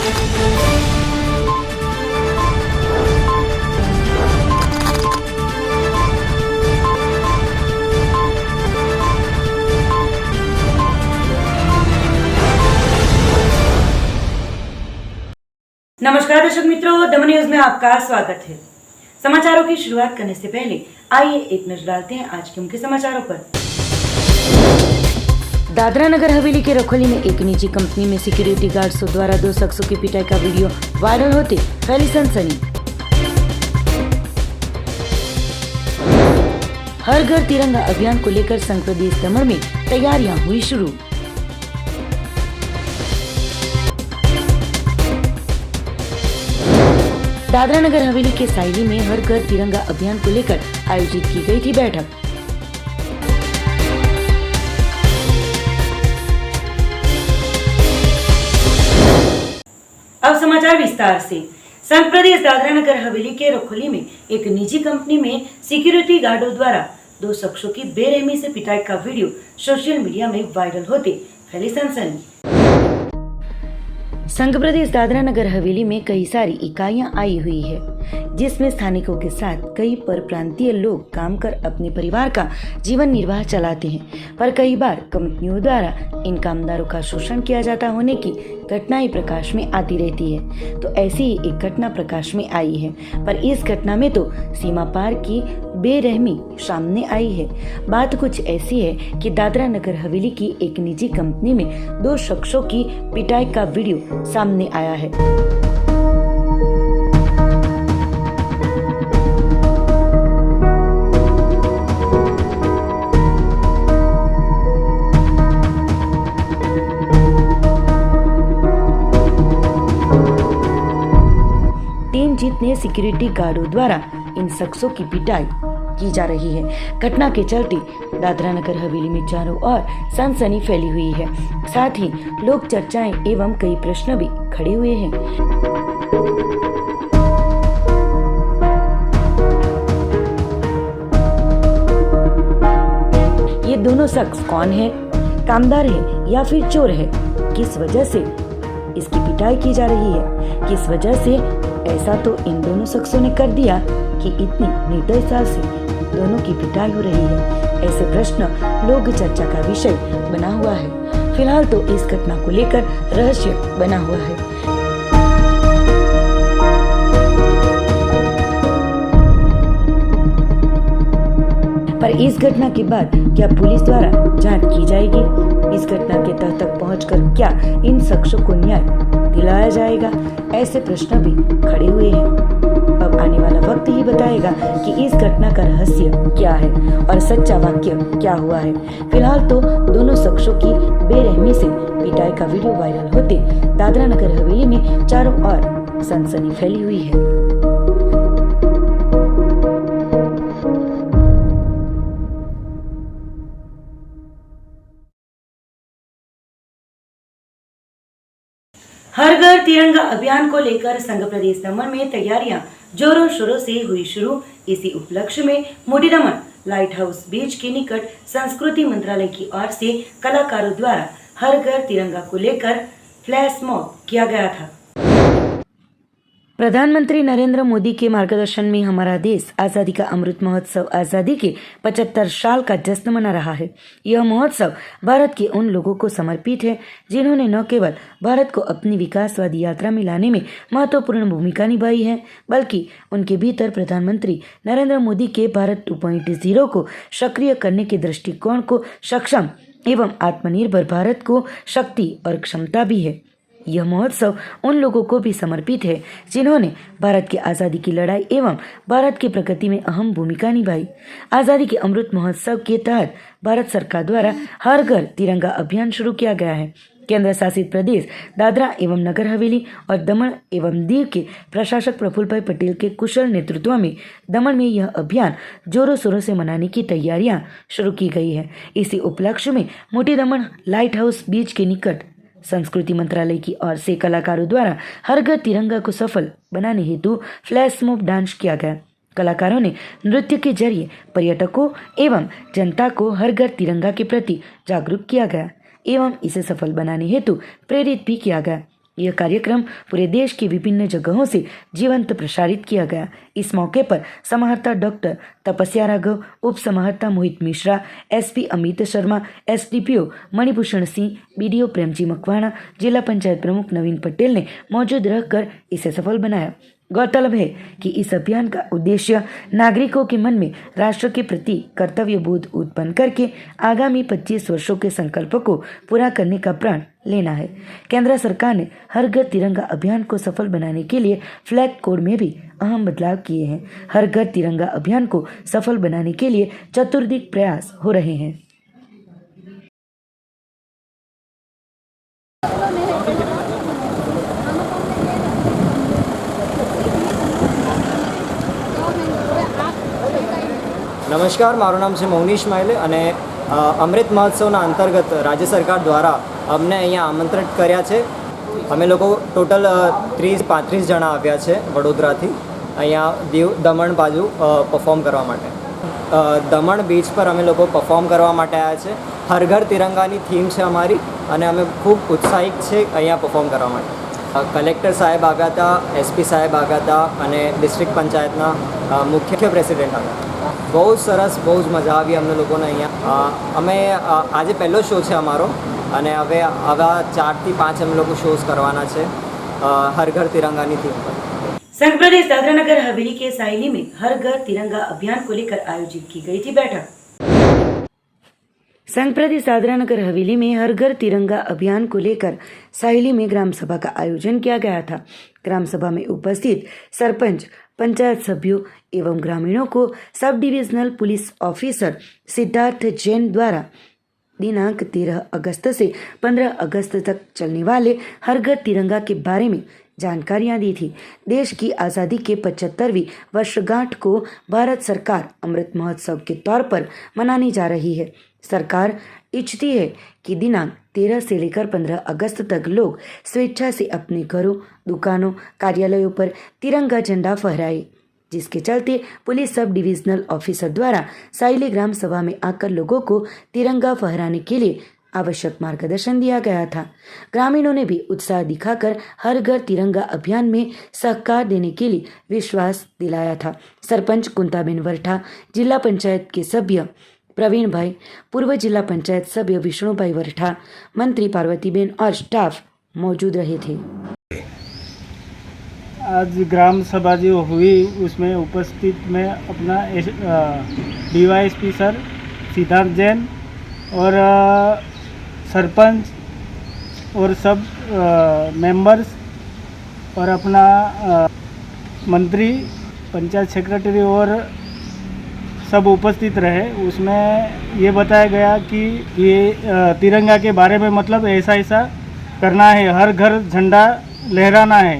नमस्कार दर्शक मित्रों, दमन न्यूज में आपका स्वागत है। समाचारों की शुरुआत करने से पहले आइए एक नजर डालते हैं आज के मुख्य समाचारों पर। दादरा नगर हवेली के रखोली में एक निजी कंपनी में सिक्योरिटी गार्ड्स द्वारा 2 शख्सों की पिटाई का वीडियो वायरल होते फैली सनसनी। हर घर तिरंगा अभियान को लेकर संघ प्रदेश दमन में तैयारियां हुई शुरू। दादरा नगर हवेली के साइली में हर घर तिरंगा अभियान को लेकर आयोजित की गई थी बैठक। अब समाचार विस्तार से। संघ प्रदेश दादरा नगर हवेली के रखोली में एक निजी कंपनी में सिक्योरिटी गार्डों द्वारा 2 शख्सों की बेरहमी से पिटाई का वीडियो सोशल मीडिया में वायरल होते फैली सनसनी। संघ प्रदेश दादरा नगर हवेली में कई सारी इकाइयां आई हुई है, जिसमें स्थानिकों के साथ कई परप्रांतीय लोग काम कर अपने परिवार का जीवन निर्वाह चलाते हैं, पर कई बार कंपनियों द्वारा इन कामदारों का शोषण किया जाता होने की घटनाएं प्रकाश में आती रहती है। तो ऐसी ही एक घटना प्रकाश में आई है, पर इस घटना में तो सीमा पार की बेरहमी सामने आई है। बात कुछ ऐसी है कि दादरा नगर हवेली की एक निजी कंपनी में 2 शख्सों की पिटाई का वीडियो सामने आया है। जितने सिक्योरिटी गार्डों द्वारा इन शख्सों की पिटाई की जा रही है। घटना के चलते दादरा नगर हवेली में चारों ओर सनसनी फैली हुई है। साथ ही लोक चर्चाएं एवं कई प्रश्न भी खड़े हुए हैं। ये दोनों शख्स कौन है? कामदार है या फिर चोर है? किस वजह से इसकी पिटाई की जा रही है? किस वजह से ऐसा तो इन दोनों शख्सों ने कर दिया कि इतनी निर्दयता से दोनों की पिटाई हो रही है? ऐसे प्रश्न लोक चर्चा का विषय बना हुआ है। फिलहाल तो इस घटना को लेकर रहस्य बना हुआ है। पर इस घटना के बाद क्या पुलिस द्वारा जांच की जाएगी? इस घटना के तह तक पहुंचकर क्या इन शख्सों को न्याय दिलाया जाएगा? ऐसे प्रश्न भी खड़े हुए हैं। अब आने वाला वक्त ही बताएगा कि इस घटना का रहस्य क्या है और सच्चा वाक्य क्या हुआ है। फिलहाल तो दोनों शख्सों की बेरहमी से पिटाई का वीडियो वायरल होते दादरा नगर हवेली में चारों ओर सनसनी फैली हुई है। हर घर तिरंगा अभियान को लेकर संघ प्रदेश दमन में तैयारियां जोरों शोरों से हुई शुरू। इसी उपलक्ष्य में मोटी दमन लाइट हाउस बीच के निकट संस्कृति मंत्रालय की ओर से कलाकारों द्वारा हर घर तिरंगा को लेकर फ्लैश मॉब किया गया था। प्रधानमंत्री नरेंद्र मोदी के मार्गदर्शन में हमारा देश आज़ादी का अमृत महोत्सव आज़ादी के 75 साल का जश्न मना रहा है। यह महोत्सव भारत के उन लोगों को समर्पित है जिन्होंने न केवल भारत को अपनी विकासवादी यात्रा में लाने में महत्वपूर्ण भूमिका निभाई है, बल्कि उनके भीतर प्रधानमंत्री नरेंद्र मोदी के भारत 2.0 को सक्रिय करने के दृष्टिकोण को सक्षम एवं आत्मनिर्भर भारत को शक्ति और क्षमता भी है। यह महोत्सव उन लोगों को भी समर्पित है जिन्होंने भारत की आज़ादी की लड़ाई एवं भारत की प्रगति में अहम भूमिका निभाई। आज़ादी के अमृत महोत्सव के तहत भारत सरकार द्वारा हर घर तिरंगा अभियान शुरू किया गया है। केंद्र शासित प्रदेश दादरा एवं नगर हवेली और दमन एवं दीव के प्रशासक प्रफुल्ल भाई पटेल के कुशल नेतृत्व में दमन में यह अभियान जोरों शोरों से मनाने की तैयारियां शुरू की गई है। इसी उपलक्ष्य में मोटी दमन लाइट हाउस बीच के निकट संस्कृति मंत्रालय की ओर से कलाकारों द्वारा हर घर तिरंगा को सफल बनाने हेतु फ्लैश मॉब डांस किया गया। कलाकारों ने नृत्य के जरिए पर्यटकों एवं जनता को हर घर तिरंगा के प्रति जागरूक किया गया एवं इसे सफल बनाने हेतु प्रेरित भी किया गया। यह कार्यक्रम पूरे देश की विभिन्न जगहों से जीवंत प्रसारित किया गया। इस मौके पर समाहर्ता डॉक्टर तपस्या राघव, उप समाहर्ता Mohit Mishra, SP Amit Sharma, SDPO Manibhushan Singh, BDO Premji Makwana, जिला पंचायत प्रमुख नवीन पटेल ने मौजूद रहकर इसे सफल बनाया। गौरतलब है कि इस अभियान का उद्देश्य नागरिकों के मन में राष्ट्र के प्रति कर्तव्य बोध उत्पन्न करके आगामी 25 वर्षों के संकल्प को पूरा करने का प्रण लेना है। केंद्र सरकार ने हर घर तिरंगा अभियान को सफल बनाने के लिए फ्लैग कोड में भी अहम बदलाव किए हैं। हर घर तिरंगा अभियान को सफल बनाने के लिए चतुर्दिक प्रयास हो रहे हैं। નમસ્કાર, મારું નામ છે મૌનીશ માયલે અને અમૃત મહોત્સવના અંતર્ગત રાજ્ય સરકાર દ્વારા અમને અહીંયા આમંત્રિત કર્યા છે। અમે લોકો ટોટલ 30-35 જણા આવ્યા છે વડોદરાથી અહીંયા દીવ દમણ બાજુ પરફોર્મ કરવા માટે। દમણ બીચ પર અમે લોકો પરફોર્મ કરવા માટે આવ્યા છે। હર ઘર તિરંગાની થીમ છે અમારી અને અમે ખૂબ ઉત્સાહિત છે અહીંયા પરફોર્મ કરવા માટે। કલેક્ટર સાહેબ આવ્યા હતા, એસપી સાહેબ આવ્યા હતા અને ડિસ્ટ્રિક્ટ પંચાયતના મુખ્ય પ્રેસિડેન્ટ આવ્યા। બહુ સરસ, બહુ જ મજા આવી અમને લોકોને અહીંયા। અમે આજે પહેલો શો છે અમારો અને હવે આવા 4 થી 5 અમે લોકો શોઝ કરવાના છે હર ઘર तिरंगाની थीम पर। संघ प्रदेश दादरा नगर हवेली के सायली में हर घर तिरंगा अभियान को लेकर आयोजित की गई थी बैठक। संघ प्रदेश दादरा नगर हवेली में हर घर तिरंगा अभियान को लेकर सायली में ग्राम सभा का आयोजन किया गया था। ग्राम सभा में उपस्थित सरपंच, पंचायत सभ्यों एवं ग्रामीणों को sub divisional police officer Siddharth Jain द्वारा दिनांक 13 अगस्त से 15 अगस्त तक चलने वाले हर घर तिरंगा के बारे में जानकारियां दी थी। देश की आज़ादी के 75वीं वर्षगांठ को भारत सरकार अमृत महोत्सव के तौर पर मनाने जा रही है। सरकार इच्छती है कि दिनांक 13 से लेकर 15 अगस्त तक लोग स्वेच्छा से अपने घरों, दुकानों, कार्यालयों पर तिरंगा झंडा फहराए, जिसके चलते पुलिस सब डिविजनल ऑफिसर द्वारा सायली ग्राम सभा में आकर लोगों को तिरंगा फहराने के लिए आवश्यक मार्गदर्शन दिया गया था। ग्रामीणों ने भी उत्साह दिखाकर हर घर तिरंगा अभियान में सहकार देने के लिए विश्वास दिलाया था। सरपंच कुंताबेन वरठा, जिला पंचायत के सभ्य प्रवीण भाई, पूर्व जिला पंचायत सभ्य विष्णु भाई वरठा, मंत्री पार्वतीबेन और स्टाफ मौजूद रहे थे। आज ग्राम सभा जो हुई उसमें उपस्थित में अपना डीवाईएसपी सर सिद्धार्थ जैन और सरपंच और सब मेंबर्स और अपना मंत्री, पंचायत सेक्रेटरी और सब उपस्थित रहे। उसमें ये बताया गया कि ये तिरंगा के बारे में मतलब ऐसा ऐसा करना है, हर घर झंडा लहराना है,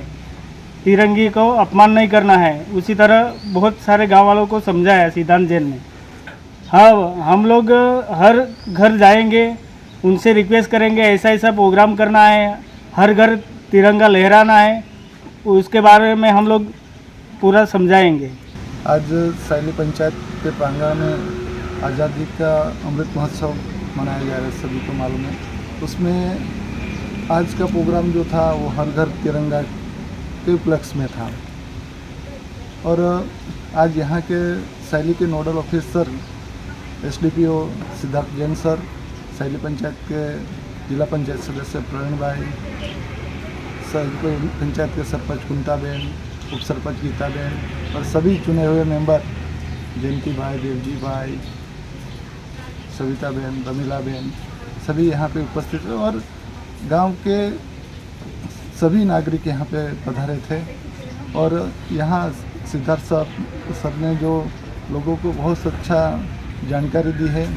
तिरंगी को अपमान नहीं करना है। उसी तरह बहुत सारे गांव वालों को समझाया सिद्धांत जैन ने। हाँ, हम लोग हर घर जाएंगे, उनसे रिक्वेस्ट करेंगे ऐसा ऐसा प्रोग्राम करना है, हर घर तिरंगा लहराना है, उसके बारे में हम लोग पूरा समझाएंगे। आज सायली पंचायत के प्रांगण में आज़ादी का अमृत महोत्सव मनाया जा रहा है, सभी को मालूम है। उसमें आज का प्रोग्राम जो था वो हर घर तिरंगा के उपलक्ष्य में था और आज यहाँ के सायली के nodal officer SDPO Siddharth Jain sir, Sayali panchayat के जिला पंचायत सदस्य प्रवीण भाई, सायली पंचायत के सरपंच कुंताबेन, उप सरपंच गीताबेन और सभी चुने हुए मेंबर जयंती भाई, देवजी भाई, सविता बहन, रमीला बहन, सभी यहाँ पे उपस्थित थे और गांव के सभी नागरिक यहाँ पे पधारे थे। और यहाँ सिद्धार्थ सर ने जो लोगों को बहुत अच्छा जानकारी दी है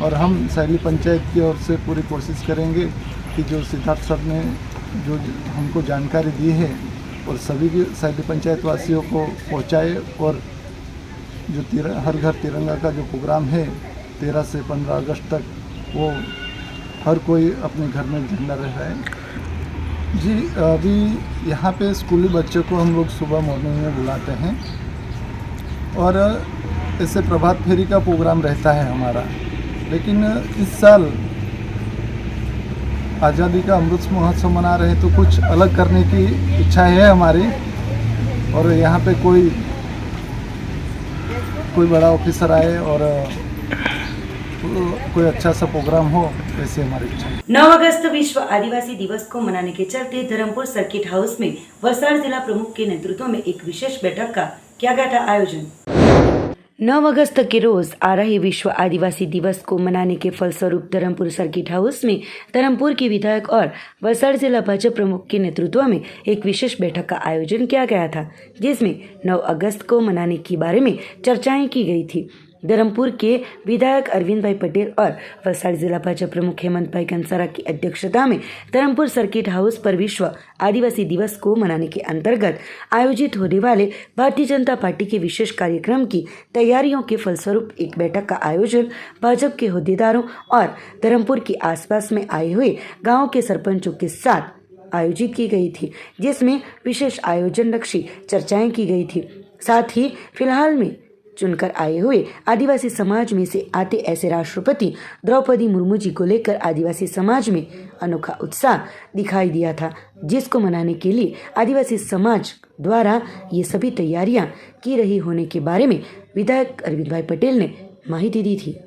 और हम सायली पंचायत की ओर से पूरी कोशिश करेंगे कि जो सिद्धार्थ सर ने जो हमको जानकारी दी है और सभी के सायली पंचायत वासियों को पहुँचाए और जो हर घर तिरंगा का जो प्रोग्राम है 13 से 15 अगस्त तक वो हर कोई अपने घर में झंडा लहराए। जी, अभी यहाँ पे स्कूली बच्चों को हम लोग सुबह मॉर्निंग में बुलाते हैं और ऐसे प्रभात फेरी का प्रोग्राम रहता है हमारा। लेकिन इस साल आज़ादी का अमृत महोत्सव मना रहे हैं तो कुछ अलग करने की इच्छा है हमारी। और यहाँ पे कोई बड़ा ऑफिसर आए और कोई अच्छा सा प्रोग्राम हो, ऐसे हमारी इच्छा है। 9 अगस्त विश्व आदिवासी दिवस को मनाने के चलते धर्मपुर सर्किट हाउस में वलसाड़ जिला प्रमुख के नेतृत्व में एक विशेष बैठक का किया गया था आयोजन। 9 अगस्त के रोज आ रहे विश्व आदिवासी दिवस को मनाने के फलस्वरूप धर्मपुर सर्किट हाउस में धर्मपुर के विधायक और वलसाड़ जिला भाजपा प्रमुख के नेतृत्व में एक विशेष बैठक का आयोजन किया गया था, जिसमें 9 अगस्त को मनाने के बारे में चर्चाएं की गई थी। धर्मपुर के विधायक अरविंद भाई पटेल और वलसाड़ जिला भाजपा प्रमुख हेमंत भाई कंसारा की अध्यक्षता में धर्मपुर सर्किट हाउस पर विश्व आदिवासी दिवस को मनाने के अंतर्गत आयोजित होने वाले भारतीय जनता पार्टी के विशेष कार्यक्रम की तैयारियों के फलस्वरूप एक बैठक का आयोजन भाजपा के होद्देदारों और धर्मपुर के आसपास में आए हुए गाँव के सरपंचों के साथ आयोजित की गई थी, जिसमें विशेष आयोजन लक्षी चर्चाएं की गई थी। साथ ही फिलहाल में चुनकर आए हुए आदिवासी समाज में से आते ऐसे राष्ट्रपति द्रौपदी मुर्मू जी को लेकर आदिवासी समाज में अनोखा उत्साह दिखाई दिया था, जिसको मनाने के लिए आदिवासी समाज द्वारा ये सभी तैयारियां की रही होने के बारे में विधायक अरविंद भाई पटेल ने माहिती दी थी।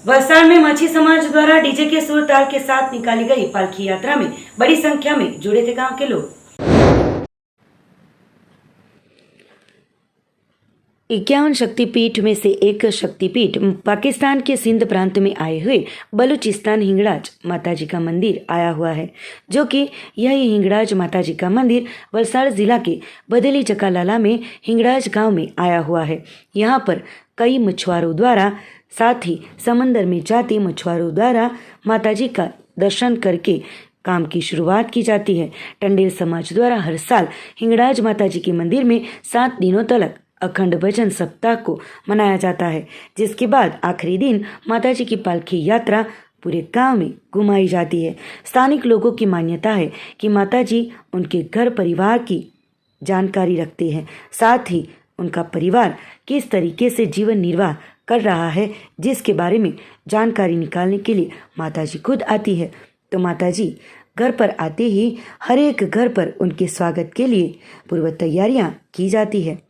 वलसाड़ में मच्छी समाज द्वारा डीजे के सुर ताल के साथ निकाली गई पालकी यात्रा में बड़ी संख्या में जुड़े थे गाँव के लोग। 51 शक्तिपीठ में से एक शक्तिपीठ पाकिस्तान के सिंध प्रांत में आए हुए बलूचिस्तान हिंगड़ाज माताजी का मंदिर आया हुआ है, जो कि यही हिंगड़ाज माताजी का मंदिर वलसाड़ जिला के बदेली चकालाला में हिंगड़ाज गांव में आया हुआ है। यहाँ पर कई मछुआरों द्वारा, साथ ही समंदर में जाते मछुआरों द्वारा माताजी का दर्शन करके काम की शुरुआत की जाती है। टंडेल समाज द्वारा हर साल हिंगड़ाज माताजी के मंदिर में 7 दिनों तक अखंड भजन सप्ताह को मनाया जाता है, जिसके बाद आखिरी दिन माताजी की पालकी यात्रा पूरे गांव में घुमाई जाती है। स्थानिक लोगों की मान्यता है कि माताजी उनके घर परिवार की जानकारी रखते हैं, साथ ही उनका परिवार किस तरीके से जीवन निर्वाह कर रहा है, जिसके बारे में जानकारी निकालने के लिए माताजी खुद आती है। तो माताजी घर पर आते ही हर एक घर पर उनके स्वागत के लिए पूर्व तैयारियां की जाती है।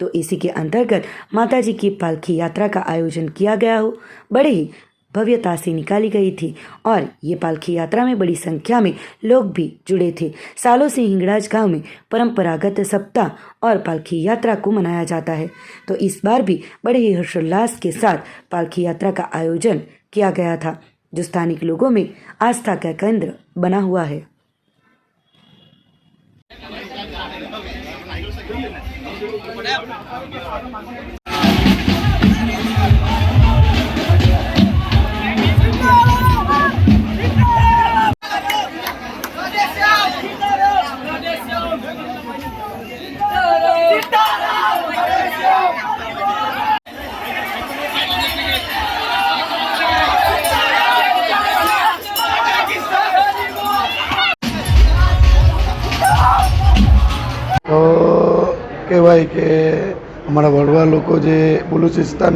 तो इसी के अंतर्गत माताजी की पालकी यात्रा का आयोजन किया गया हो, बड़े ही भव्यता से निकाली गई थी और ये पालकी यात्रा में बड़ी संख्या में लोग भी जुड़े थे। सालों से हिंगड़ाज गांव में परंपरागत सप्ताह और पालकी यात्रा को मनाया जाता है, तो इस बार भी बड़े ही हर्षोल्लास के साथ पालकी यात्रा का आयोजन किया गया था, जो स्थानिक लोगों में आस्था का केंद्र बना हुआ है। તો કહેવાય કે અમારા વડવા લોકો જે બલુચિસ્તાન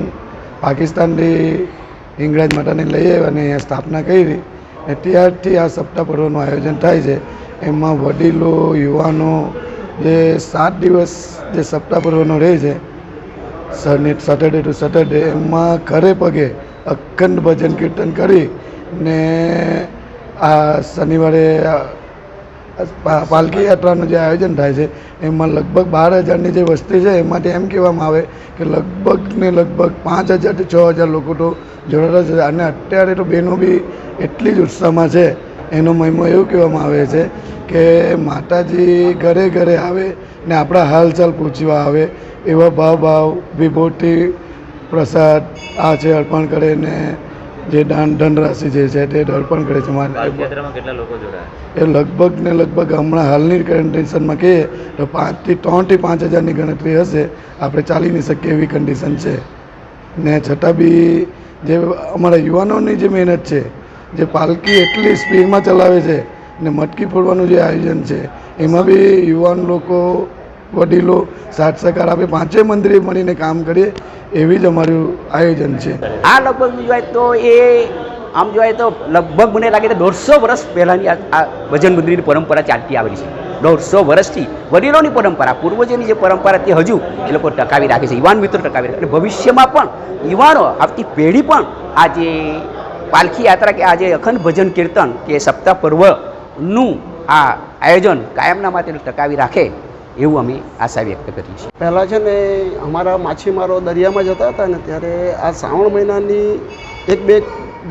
પાકિસ્તાનથી હિંગળાજ માતાને લઈ આવ્યા અને અહીંયા સ્થાપના કરી ને ત્યારથી આ સપ્તાહ પર્વનું આયોજન થાય છે। એમાં વડીલો યુવાનો જે 7 દિવસ જે સપ્તાહ પર્વનો રહે છે સેટરડે ટુ સેટરડે, એમાં ઘરે પગે અખંડ ભજન કીર્તન કરી ને આ શનિવારે પાલકી યાત્રાનું જે આયોજન થાય છે એમાં લગભગ 12,000ની જે વસ્તી છે એમાંથી એમ કહેવામાં આવે કે લગભગ 5,000થી 6,000 લોકો તો જોડાતા છે। અને અત્યારે તો બહેનો બી એટલી જ ઉત્સાહમાં છે। એનો મહિમો એવું કહેવામાં આવે છે કે માતાજી ઘરે ઘરે આવે ને આપણા હાલચાલ પૂછવા આવે, એવા ભાવ વિભૂતિ પ્રસાદ આ છે અર્પણ કરે ને જે ધનરાશિ જે છે તે અર્પણ કરે છે। એ લગભગ હમણાં હાલની કન્ડિશનમાં કહીએ તો 3,000 થી 5,000ની ગણતરી હશે। આપણે ચાલી નહીં શકીએ એવી કન્ડિશન છે ને છતાં બી જે અમારા યુવાનોની જે મહેનત છે, જે પાલકી એટલી સ્પીડમાં ચલાવે છે ને મટકી ફોડવાનું જે આયોજન છે એમાં બી યુવાન લોકો વડીલો સાથ સહકાર આપે, 5 મંત્રી મળીને કામ કરીએ એવી જ અમારું આયોજન છે। આ લગભગ બીજું તો એ આમ જોવાય તો લગભગ મને લાગે તો 150 વર્ષ પહેલાંની આ ભજન મંદિરની પરંપરા ચાલતી આવેલી છે. 150 વર્ષથી વડીલોની પરંપરા, પૂર્વજોની જે પરંપરા તે હજુ એ લોકો ટકાવી રાખે છે, યુવાન મિત્રો ટકાવી રાખે. અને ભવિષ્યમાં પણ યુવાનો, આવતી પેઢી પણ આ જે પાલખી યાત્રા કે આ જે અખંડ ભજન કીર્તન કે સપ્તાહ પર્વનું આ આયોજન કાયમના માટે ટકાવી રાખે એવું અમે આશા વ્યક્ત કરીએ છીએ. પહેલાં છે ને અમારા માછીમારો દરિયામાં જતા હતા ને ત્યારે આ શ્રાવણ મહિનાની 1-2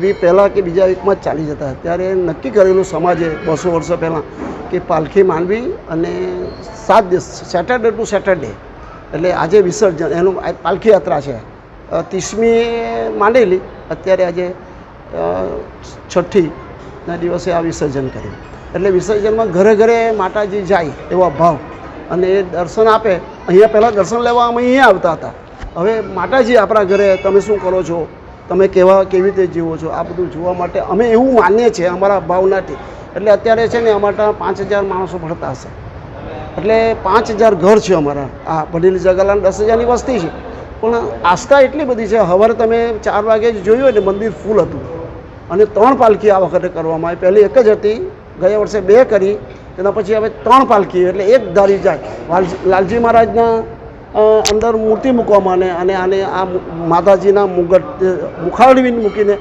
વીક પહેલાં કે બીજા વીકમાં જ ચાલી જતા. ત્યારે નક્કી કરેલું સમાજે 200 વર્ષ પહેલાં કે પાલખી માંડવી અને 7 દિવસ સેટરડે ટુ સેટરડે એટલે આજે વિસર્જન એનું પાલખી યાત્રા છે. 30મી માંડેલી, અત્યારે આજે 6ઠીના દિવસે આ વિસર્જન કર્યું. એટલે વિસર્જનમાં ઘરે ઘરે માતાજી જાય એવા ભાવ અને એ દર્શન આપે. અહીંયા પહેલાં દર્શન લેવા અમે અહીંયા આવતા હતા. હવે માતાજી આપણા ઘરે તમે શું કરો છો, તમે કેવી રીતે જીવો છો, આ બધું જોવા માટે અમે એવું માનીએ છીએ અમારા ભાવનાથી. એટલે અત્યારે છે ને અમારા 5000 માણસો ભણતા હશે. એટલે 5000 ઘર છે અમારા. આ ભડેલી જગાલાની 10,000ની વસ્તી છે, પણ આસ્થા એટલી બધી છે. સવારે તમે 4 વાગે જોયું ને મંદિર ફૂલ હતું અને 3 પાલખી આ વખતે કરવામાં આવી. પહેલી એક જ હતી, ગયા વર્ષે 2 કરી, તેના પછી હવે 3 પાલખી, એટલે એક ધારી જાય. લાલજી મહારાજના અંદર મૂર્તિ મૂકવામાં અને આને આ માતાજીના મુખાવડી મૂકીને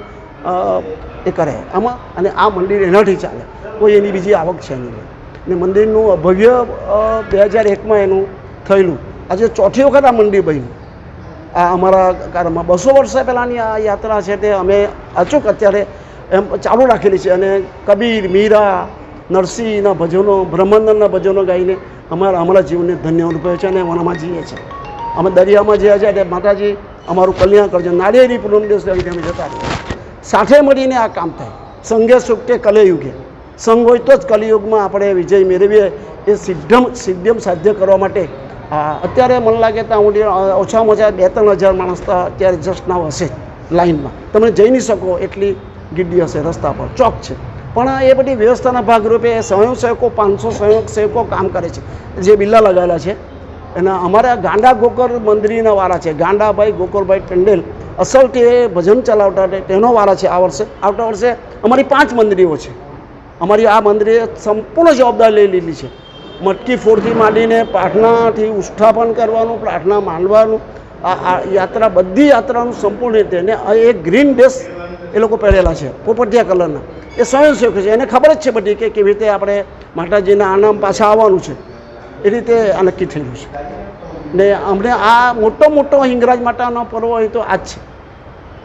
એ કરે આમાં. અને આ મંદિર એનાથી ચાલે, કોઈ એની બીજી આવક છે નહીં. ને મંદિરનું ભવ્ય 2001માં એનું થયેલું. આજે 4થી વખત આ મંદિર બન્યું. આ અમારા કાળમાં 200 વર્ષ પહેલાંની આ યાત્રા છે તે અમે અચૂક અત્યારે એમ ચાલુ રાખેલી છે. અને કબીર, મીરા, નરસિંહના ભજનો, બ્રહ્માનંદના ભજનો ગાઈને અમારા જીવનને ધન્ય અનુભવે છે અને વનમાં જઈએ છીએ. અમે દરિયામાં જ્યાં જાય ત્યારે માતાજી અમારું કલ્યાણ કરજો. નાળિયેરી પૂનમ દિવસ અમે જતા રહીએ. સાથે મળીને આ કામ થાય. સંઘે સુખ કે કલયુગે, સંઘ હોય તો જ કલિયુગમાં આપણે વિજય મેળવીએ. એ સિદ્ધમ સાધ્ય કરવા માટે અત્યારે મને લાગે ત્યાં ઓછામાં ઓછા 2-3 હજાર માણસ તો અત્યારે જસ્ટ નાવ હશે લાઈનમાં. તમે જઈ નહીં શકો એટલી ગીડી હશે રસ્તા પર, ચોક છે. પણ એ બધી વ્યવસ્થાના ભાગરૂપે સ્વયંસેવકો 500 સ્વયંસેવકો કામ કરે છે, જે બિલ્લા લગાવેલા છે. એના અમારા ગાંડા ગોકર મંદિરના વાળા છે, ગાંડાભાઈ ગોકરભાઈ ટંડેલ અસલથી એ ભજન ચલાવતા તેનો વાળા છે. આવતા વર્ષે અમારી 5 મંદિરો છે. અમારી આ મંદિરે સંપૂર્ણ જવાબદારી લઈ લીધી છે. મટકી ફોડથી માંડીને પ્રાર્થનાથી ઉષ્ઠાપન કરવાનું, પ્રાર્થના માંડવાનું, આ યાત્રા બધી યાત્રાનું સંપૂર્ણ રીતે. અને એક ગ્રીન ડ્રેસ એ લોકો પહેરેલા છે, પોપટિયા કલરના. એ સ્વયંસેવક છે, એને ખબર જ છે બધી કે કેવી રીતે આપણે માતાજીના આનામ પાછા આવવાનું છે. એ રીતે આ નક્કી થયેલું છે. ને અમને આ મોટો હિંગરાજ માતાનો પર્વ હોય તો આ જ છે.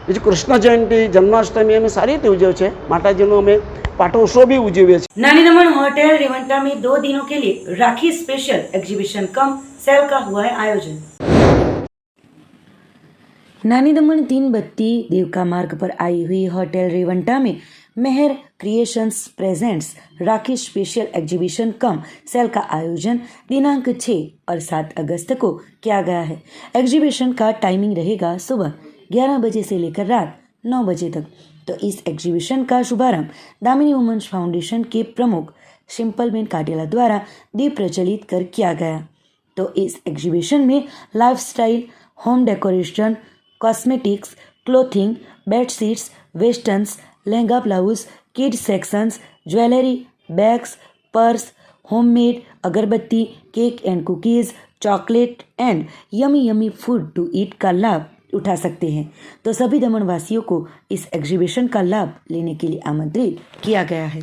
બીજું કૃષ્ણ જયંતિ, જન્માષ્ટમી અમે સારી રીતે ઉજવે છે. માતાજીનો અમે पाटोत्सव भी उजवे छे। नानी दमन होटल रेवंटा में 2 दिनों के लिए राखी स्पेशल एग्जीबिशन कम सेल का हुआ है आयोजन। नानी दमन 3 बत्ती देवका मार्ग पर आई हुई होटल रेवंटा में मेहर क्रिएशंस प्रेजेंट्स राखी स्पेशल एग्जीबिशन कम सेल का आयोजन दिनांक 6 और 7 अगस्त को किया गया है। एग्जीबिशन का टाइमिंग रहेगा सुबह 11 बजे से लेकर रात 9 बजे तक। तो इस एग्जीबिशन का शुभारंभ दामिनी वुमेन्स फाउंडेशन के प्रमुख शिम्पलबेन काटेला द्वारा दीप प्रज्वलित कर किया गया। तो इस एग्जीबिशन में lifestyle, home decoration, cosmetics, clothing, bedsheets, westerns, lehenga blouse, kid sections, jewellery, bags, purse, homemade अगरबत्ती, cake and cookies, chocolate and yummy food to eat का लाभ उठा सकते हैं। तो सभी दमन वासियों को इस एग्जीबिशन का लाभ लेने के लिए आमंत्रित किया गया है।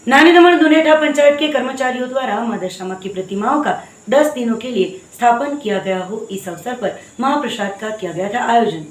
नानी दमन दुनेठा पंचायत के कर्मचारियों द्वारा मां दशामा की प्रतिमाओं का 10 दिनों के लिए स्थापन किया गया हो, इस अवसर पर महाप्रसाद का किया गया था आयोजन।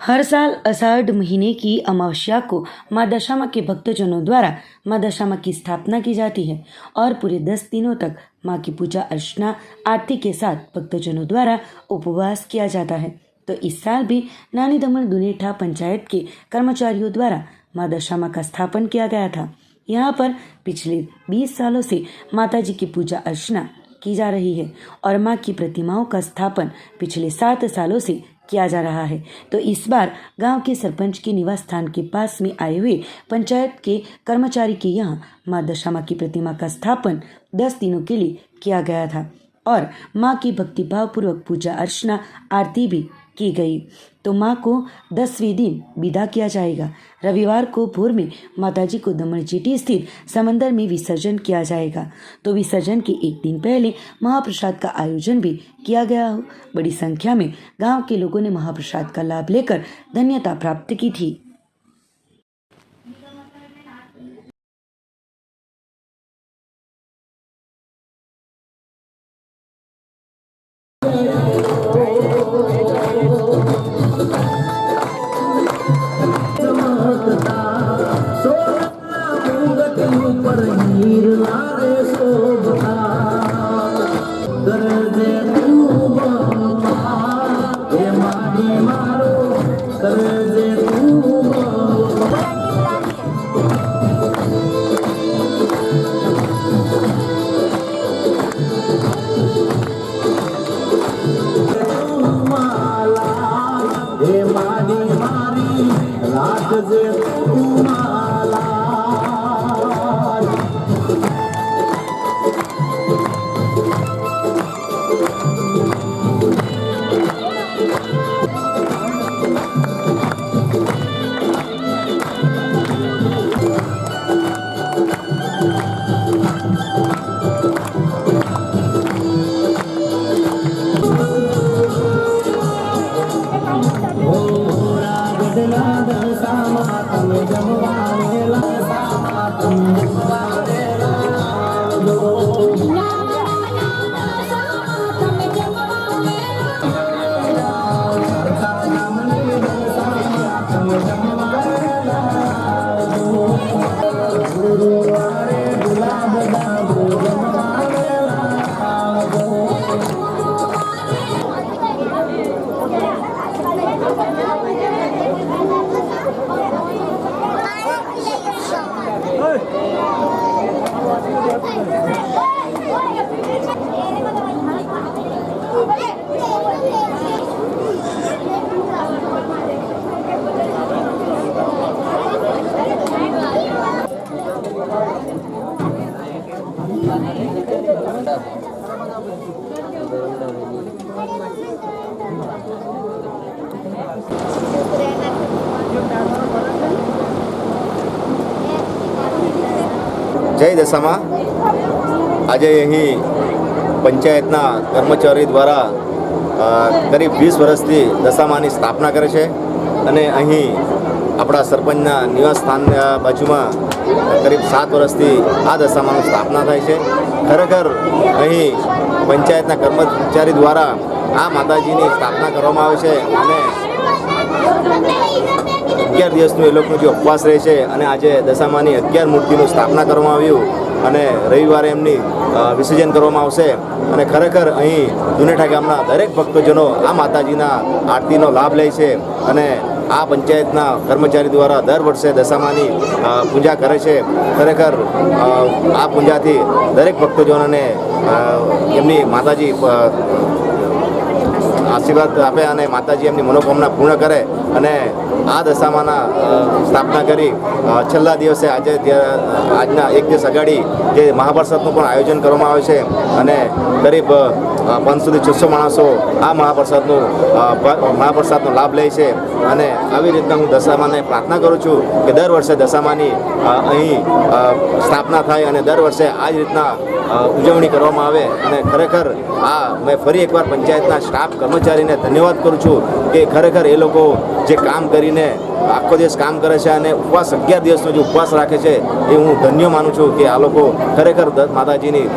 हर साल आषाढ़ महीने की अमावस्या को मां दशामा के भक्तजनों द्वारा मां दशामा की स्थापना की जाती है और पूरे 10 दिनों तक मां की पूजा अर्चना आरती के साथ भक्तजनों द्वारा उपवास किया जाता है। तो इस साल भी नानी दमन दुनेठा पंचायत के कर्मचारियों द्वारा मां दशामा का स्थापन किया गया था। यहाँ पर पिछले 20 सालों से माताजी की पूजा अर्चना की जा रही है और माँ की प्रतिमाओं का स्थापन पिछले 7 सालों से किया जा रहा है। तो इस बार गांव के सरपंच के निवास स्थान के पास में आए हुए पंचायत के कर्मचारी के यहाँ माँ दशामा की प्रतिमा का स्थापन 10 दिनों के लिए किया गया था और माँ की भक्तिभाव पूर्वक पूजा अर्चना आरती भी की गई। तो माँ को 10वें दिन विदा किया जाएगा। रविवार को भोर में माताजी को दमन जेटी स्थित समंदर में विसर्जन किया जाएगा। तो विसर्जन के एक दिन पहले महाप्रसाद का आयोजन भी किया गया हो। बड़ी संख्या में गांव के लोगों ने महाप्रसाद का लाभ लेकर धन्यता प्राप्त की थी। જય દશામાં આજે અહીં પંચાયતના કર્મચારી દ્વારા કરીબ 20 વર્ષથી દશામાની સ્થાપના કરે છે અને અહીં આપણા સરપંચના નિવાસ સ્થાનના બાજુમાં કરીબ 7 વર્ષથી આ દશામાની સ્થાપના થાય છે। ખરેખર અહીં પંચાયતના કર્મચારી દ્વારા આ માતાજીની સ્થાપના કરવામાં આવે છે અને 11 દિવસનું એ લોકોનો જે ઉપવાસ રહે છે અને આજે દશામાની 11 મૂર્તિનું સ્થાપના કરવામાં આવ્યું અને રવિવારે એમની વિસર્જન કરવામાં આવશે અને ખરેખર અહીં દુનેઠા ગામના દરેક ભક્તજનો આ માતાજીના આરતીનો લાભ લે છે અને આ પંચાયતના કર્મચારી દ્વારા દર વર્ષે દશામાની પૂજા કરે છે. ખરેખર આ પૂજાથી દરેક ભક્તજનોને એમની માતાજી આશીર્વાદ આપે અને માતાજી એમની મનોકામના પૂર્ણ કરે. અને આ દશામાના સ્થાપના કરી છેલ્લા દિવસે આજના એક દિવસ અગાડી જે મહાપ્રસાદનું પણ આયોજન કરવામાં આવે છે અને કરીબ 500 થી 600 માણસો આ મહાપ્રસાદનો લાભ લે છે. અને આવી રીતના હું દશામાને પ્રાર્થના કરું છું કે દર વર્ષે દશામાની અહીં સ્થાપના થાય અને દર વર્ષે આ જ રીતના ઉજવણી કરવામાં આવે. અને ખરેખર મેં ફરી એકવાર પંચાયતના સ્ટાફ કર્મચારીને ધન્યવાદ કરું છું કે ખરેખર એ લોકો જે કામ કરીને આખો દિવસ કામ કરે છે અને ઉપવાસ 11 દિવસનો જે ઉપવાસ રાખે છે એ હું ધન્ય માનું છું કે આ લોકો ખરેખર માતાજીની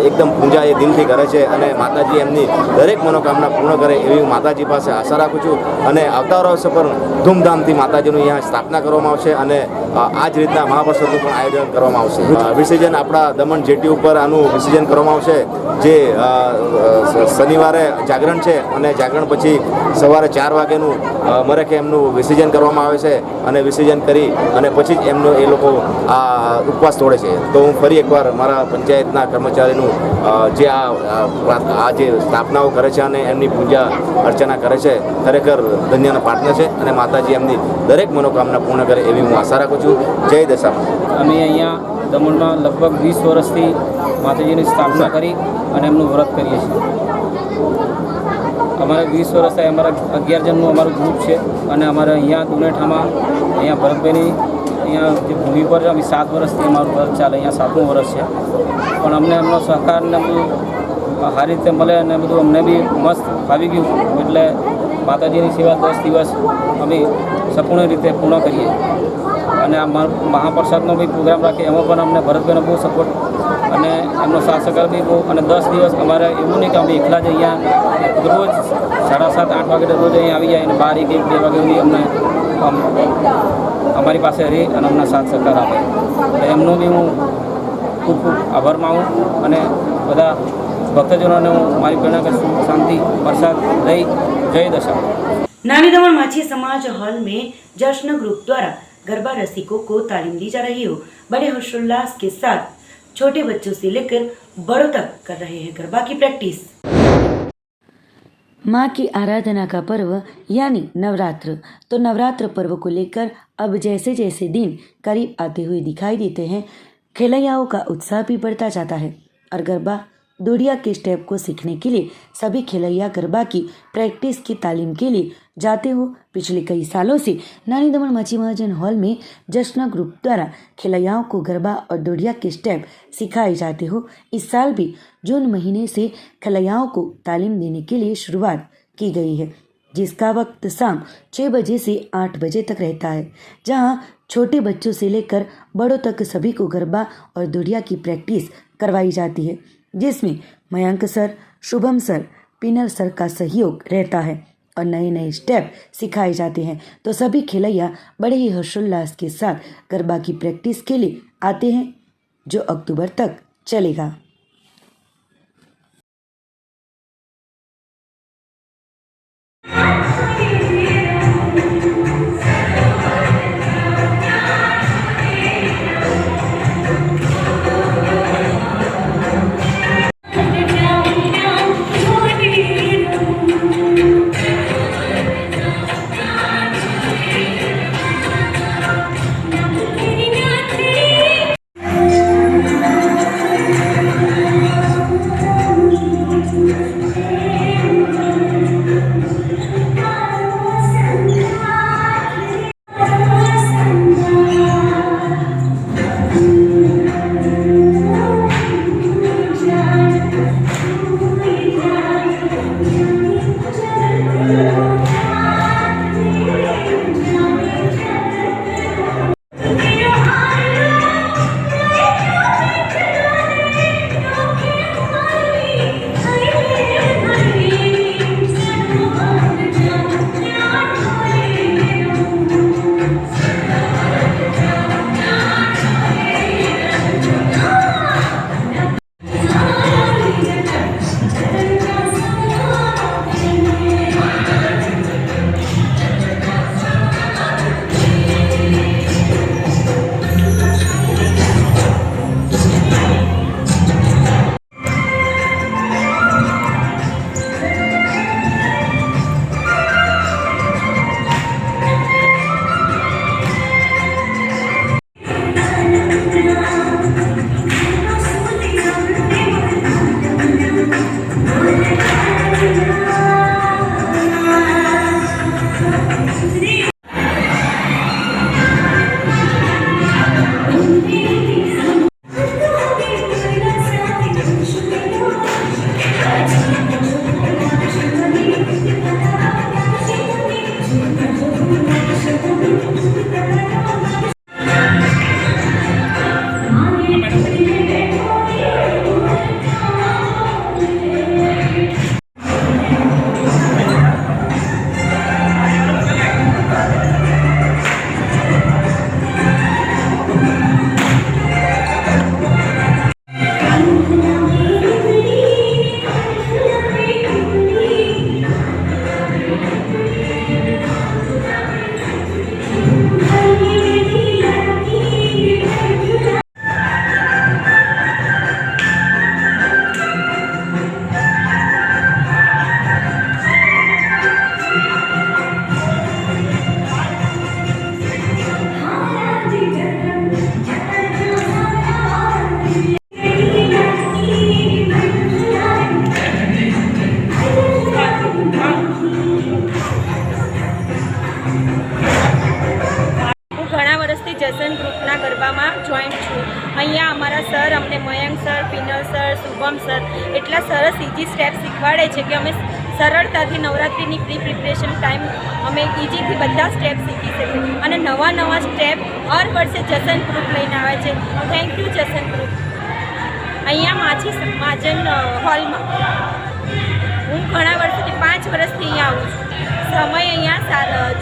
એકદમ પૂજા એ દિલથી કરે છે અને માતાજી એમની દરેક મનોકામના પૂર્ણ કરે એવી હું માતાજી પાસે આશા રાખું છું. અને આવતા વર્ષે પણ ધૂમધામથી માતાજીનું અહીંયા સ્થાપના કરવામાં આવશે અને આ જ રીતના મહાપ્રસાદનું પણ આયોજન કરવામાં આવશે. વિસર્જન આપણા દમણ જેટી ઉપર આનું વિસર્જન કરવામાં આવશે. જે શનિવારે જાગરણ છે અને જાગરણ પછી સવારે 4 વાગ્યાનું મરેકે એમનું વિસર્જન કરવામાં આવે છે અને વિસર્જન કરી અને પછી જ એમનો એ લોકો આ ઉપવાસ તોડે છે. તો હું ફરી એકવાર મારા પંચાયતના કર્મચારીનું જે આ જે સ્થાપનાઓ કરે છે અને એમની પૂજા અર્ચના કરે છે ખરેખર ધન્યના પાત્ર છે અને માતાજી એમની દરેક મનોકામના પૂર્ણ કરે એવી હું આશા રાખું છું. જય દશામાં. અમે અહીંયા દમણમાં લગભગ 20 વર્ષથી માતાજીની સ્થાપના કરી અને એમનું વ્રત કરીએ છીએ. અમારે 20 વર્ષ થાય. અમારા 11 જણનું અમારું ગ્રુપ છે અને અમારે અહીંયા દુનેઠામાં અહીંયા ભરતભાઈની અહીંયા જે ભૂમિ પર અમે 7 વર્ષથી અમારું વ્રત ચાલે. અહીંયા 7મું વર્ષ છે. પણ અમને એમનો સહકાર ને બધું સારી રીતે મળે અને બધું અમને બી મસ્ત ફાવી ગયું. એટલે માતાજીની સેવા 10 દિવસ અમે સંપૂર્ણ રીતે પૂર્ણ કરીએ. અને આ મહાપ્રસાદનો બી પ્રોગ્રામ રાખીએ એમાં પણ અમને ભરતભાઈનો બહુ સપોર્ટ અને એમનો સાથ સહકાર બી બહુ. અને 10 દિવસ અમારે એવું નહીં કે અમે એકલા જ અહીંયા રોજ 7:30 8 વાગે રોજ અહીંયા આવી જાય અને 12 1 2 વાગે સુધી અમને અમારી પાસે રહી અને અમને સાથ સહકાર આપે. તો એમનો બી હું ખૂબ ખૂબ આભાર માનું અને બધા ભક્તજનોને હું મારી પ્રેરણા કરું. શાંતિ વરસાદ રહી. जय दशा. नानी दमन माझी समाज हॉल में जश्न ग्रुप द्वारा गरबा रसिकों को तालीम दी जा रही हो. बड़े हर्षोल्लास के साथ छोटे बच्चों से लेकर बड़ों तक कर रहे हैं गरबा की प्रैक्टिस. माँ की आराधना का पर्व यानी नवरात्र. तो नवरात्र पर्व को लेकर अब जैसे जैसे दिन करीब आते हुए दिखाई देते हैं खिलैयाओं का उत्साह भी बढ़ता जाता है और गरबा दुड़िया के स्टेप को सीखने के लिए सभी खिलैया गरबा की प्रैक्टिस की तालीम के लिए जाते हो. पिछले कई सालों से नानी दमन माझी महाजन हॉल में जश्न ग्रुप द्वारा खिलैयाओं को गरबा और दुड़िया के स्टेप सिखाए जाते हो. इस साल भी जून महीने से खिलैयाओं को तालीम देने के लिए शुरुआत की गई है, जिसका वक्त शाम 6 बजे से 8 बजे तक रहता है, जहां छोटे बच्चों से लेकर बड़ों तक सभी को गरबा और दुड़िया की प्रैक्टिस करवाई जाती है, जिसमें Mayank sir, Shubham sir, penal sir का सहयोग रहता है और नए नए स्टेप सिखाए जाते हैं. तो सभी खिलैया बड़े ही हर्षोल्लास के साथ गरबा की प्रैक्टिस के लिए आते हैं, जो अक्टूबर तक चलेगा. Jasan sir, Pinal sir, Shubham sir એટલા સરસ ઇઝી સ્ટેપ શીખવાડે છે કે અમે સરળતાથી નવરાત્રિની પ્રિપરેશન ટાઈમ અમે ઇઝીથી બધા સ્ટેપ શીખી શકીએ અને નવા નવા સ્ટેપ હર વર્ષે જસન ગ્રુપ લઈને આવે છે. Thank you Jasan group. અહીંયા માછી મહાજન હોલમાં હું ઘણા વર્ષોથી 5 વર્ષથી અહીંયા આવું છું. સમય અહીંયા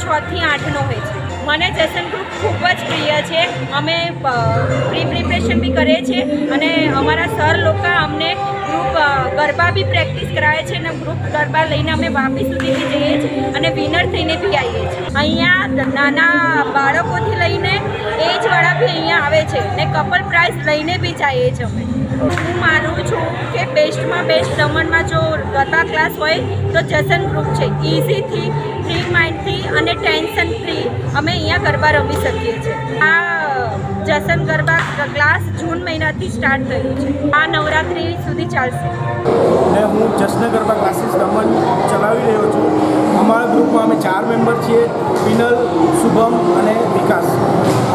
6 થી 8નો હોય છે. મને જસન ગ્રુપ ખૂબ જ પ્રિય છે. અમે પ્રિપરેશન બી કરીએ છીએ અને અમારા સર લોકો અમને ગ્રુપ ગરબા બી પ્રેક્ટિસ કરાવે છે અને ગ્રુપ ગરબા લઈને અમે વાપી સુધી બી જઈએ છીએ અને વિનર થઈને બી આવીએ છીએ. અહીંયા નાના બાળકોથી લઈને એજવાળા બી અહીંયા આવે છે ને કપલ પ્રાઇઝ લઈને બી જઈએ છીએ અમે. હું માનું છું કે બેસ્ટમાં બેસ્ટ દમણમાં જો ગરબા ક્લાસ હોય તો જસન ગ્રુપ છે. ઇઝીથી ફ્રી માઇન્ડથી અને ટેન્શન ફ્રી અમે અહીંયા ગરબા રમી શકીએ છીએ. આ જસન ગરબા ક્લાસ જૂન મહિનાથી સ્ટાર્ટ થયું છે. આ નવરાત્રિ સુધી ચાલશે. ને હું જશ્ન ગરબા ક્લાસીસ દમણ ચલાવી રહ્યો છું. અમારા ગ્રુપમાં અમે 4 મેમ્બર છીએ, વિનલ, શુભમ અને વિકાસ.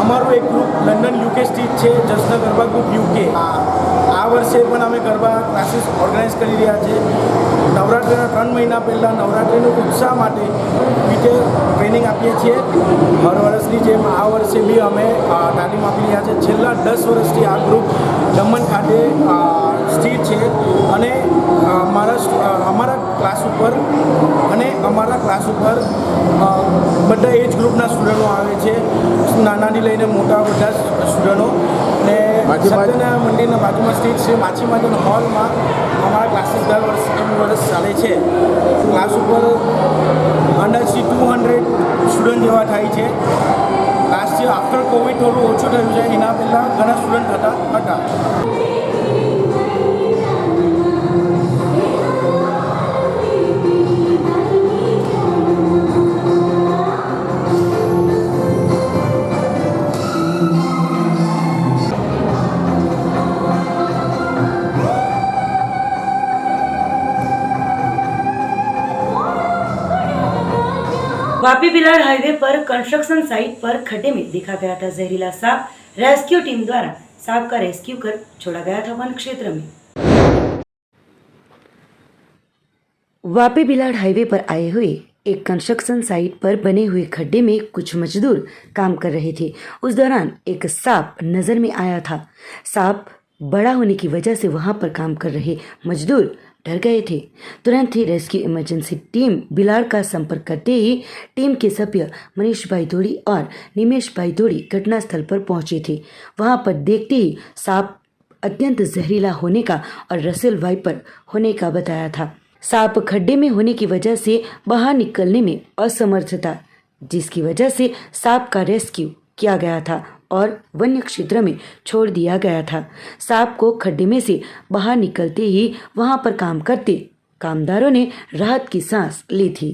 અમારું એક ગ્રુપ લંડન UK સ્થિત છે, જશ્ન ગરબા ગ્રુપ UK. આ વર્ષે પણ અમે ગરબા ક્લાસીસ ઓર્ગેનાઇઝ કરી રહ્યા છીએ. નવરાત્રિના 3 મહિના પહેલાં નવરાત્રિનો ઉત્સાહ માટે ટ્રેનિંગ આપીએ છીએ. હર વર્ષની જેમ આ વર્ષે બી અમે તાલીમ આપી રહ્યા છીએ. છેલ્લા 10 વર્ષથી આ ગ્રુપ દમણ ખાતે સ્થિત છે અને અમારા ક્લાસ ઉપર બધા એજ ગ્રુપના સ્ટુડન્ટો આવે છે, નાનાથી લઈને મોટા બધા સ્ટુડન્ટો. ને સત્યનારાયણ મંદિરના બાજુમાં સ્થિત છે માછી મહાજન હોલમાં અમારા ક્લાસીસ દર વર્ષ ચાલે છે. ક્લાસ ઉપર અંદાજથી 200 સ્ટુડન્ટ જેવા થાય છે. લાસ્ટ યર આફ્ટર કોવિડ થોડું ઓછું થયું છે. એના પહેલાં ઘણા સ્ટુડન્ટ હતા. वापी बिलाड़ हाईवे पर कंस्ट्रक्शन साइट पर खड्डे में देखा गया था जहरीला सांप. रेस्क्यू टीम द्वारा सांप का रेस्क्यू कर छोड़ा गया था वन क्षेत्र में. वापी बिलाड़ हाईवे पर आए हुए एक कंस्ट्रक्शन साइट पर बने हुए खड्डे में कुछ मजदूर काम कर रहे थे. उस दौरान एक सांप नजर में आया था. सांप बड़ा होने की वजह से वहां पर काम कर रहे मजदूर डर गए थे. तुरंत ही रेस्क्यू इमरजेंसी टीम बिलाड़ का संपर्क करते ही टीम के सभ्य मनीष भाई धोड़ी और निमेश भाई धोड़ी घटनास्थल पर पहुंचे थे. वहां पर देखते ही सांप अत्यंत जहरीला होने का और रसेल वाइपर होने का बताया था. सांप खड्डे में होने की वजह से बाहर निकलने में असमर्थ था, जिसकी वजह से सांप का रेस्क्यू किया गया था और वन्य क्षेत्र में छोड़ दिया गया था. सांप को खड्डे में से बाहर निकलते ही वहां पर काम करते कामदारों ने राहत की सांस ली थी.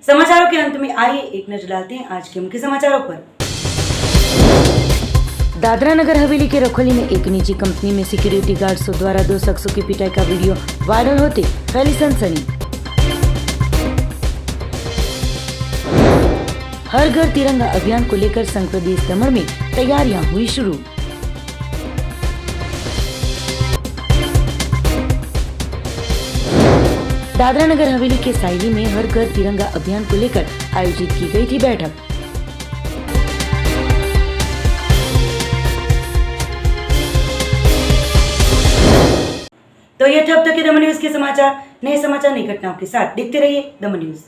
समाचारों के अंत में आइए एक नजर डालते हैं आज के मुख्य समाचारों पर. दादरा नगर हवेली के रखोली में एक निजी कंपनी में सिक्योरिटी गार्ड्स द्वारा 2 शख्सों की पिटाई का वीडियो वायरल होते फैली सनसनी. हर घर तिरंगा अभियान को लेकर संघ प्रदेश दमन में तैयारियां हुई शुरू. दादरा नगर हवेली के सायली में हर घर तिरंगा अभियान को लेकर आयोजित की गई थी बैठक. तो ये थे अब तक के दमन न्यूज के समाचार. नए समाचार नई घटनाओं के साथ देखते रहिए दमन न्यूज.